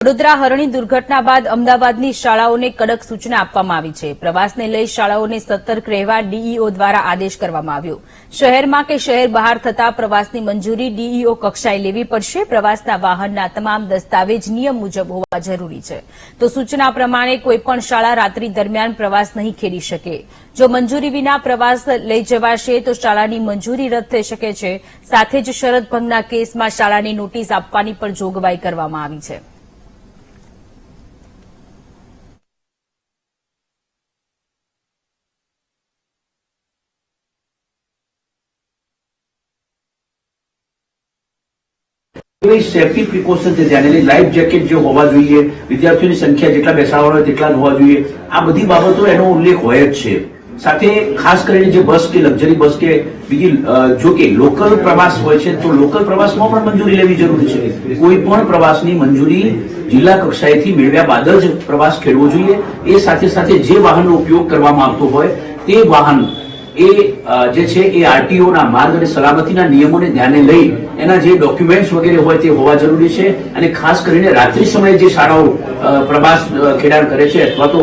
વડોદરા હરણી દુર્ઘટના બાદ અમદાવાદની શાળાઓને કડક સૂચના આપવામાં આવી છે। પ્રવાસને લઈ શાળાઓને સતર્ક રહેવા ડીઈઓ દ્વારા આદેશ કરવામાં આવ્યો। શહેરમાં કે શહેર બહાર થતા પ્રવાસની મંજૂરી ડીઈઓ કક્ષાએ લેવી પડશે। પ્રવાસના વાહનના તમામ દસ્તાવેજ નિયમ મુજબ હોવા જરૂરી છે। તો સૂચના પ્રમાણે કોઈપણ શાળા રાત્રિ દરમિયાન પ્રવાસ નહીં ખેડી શકે। જો મંજૂરી વિના પ્રવાસ લઈ જવાશે તો શાળાની મંજૂરી રદ થઈ શકે છે। સાથે જ શરત ભંગના કેસમાં શાળાની નોટિસ આપવાની પણ જોગવાઈ કરવામાં આવી છે। સેફટી પ્રિકોશન છે જેને લાઈફ જેકેટ જે હોવા જોઈએ, વિદ્યાર્થીઓની સંખ્યા જેટલા બેસાડવાના હોય તેટલા જ હોવા જોઈએ। આ બધી બાબતો એનો ઉલ્લેખ હોય જ છે। સાથે ખાસ કરીને જે બસ કે લક્ઝરી બસ કે બીજી જો કે લોકલ પ્રવાસ હોય છે તો લોકલ પ્રવાસમાં પણ મંજૂરી લેવી જરૂરી છે। કોઈ પણ પ્રવાસની મંજૂરી જિલ્લા કક્ષાએથી મેળવ્યા બાદ જ પ્રવાસ ખેડવો જોઈએ। એ સાથે સાથે જે વાહનનો ઉપયોગ કરવામાં આવતો હોય તે વાહન જે છે એ આરટીઓના માર્ગ અને સલામતીના નિયમોને ધ્યાને લઈ એના જે ડોક્યુમેન્ટ્સ વગેરે હોય તે હોવા જરૂરી છે। અને ખાસ કરીને રાત્રિ સમયે જે શાળાઓ પ્રવાસ ખેડાણ કરે છે અથવા તો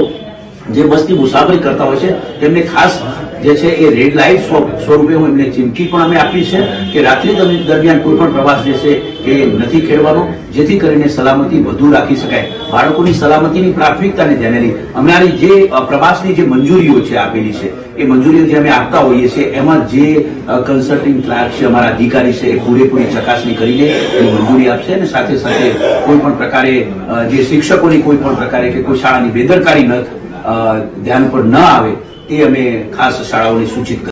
જે બસની મુસાફરી કરતા હોય છે તેમને ખાસ જે છે એ રેડ લાઇટ સ્વરૂપે હું એમને ચીમકી પણ અમે આપી છે કે રાત્રિ દરમિયાન કોઈ પણ પ્રવાસ જે છે એ નથી ખેડવાનો, જેથી કરીને સલામતી વધુ રાખી શકાય। બાળકોની સલામતીની પ્રાથમિકતાને ધ્યાને લઈ અમારી જે પ્રવાસની જે મંજૂરીઓ છે આપેલી છે એ મંજૂરીઓ જે અમે આપતા હોઈએ છીએ એમાં જે કન્સલ્ટિંગ ક્લાર્ક છે, અમારા અધિકારી છે, એ પૂરેપૂરી ચકાસણી કરીને એ મંજૂરી આપશે। અને સાથે સાથે કોઈ પણ પ્રકારે જે શિક્ષકોની કોઈ પણ પ્રકારે કે કોઈ શાળાની બેદરકારી ધ્યાન પર ન આવે એ અમે ખાસ શાળાઓને સૂચિત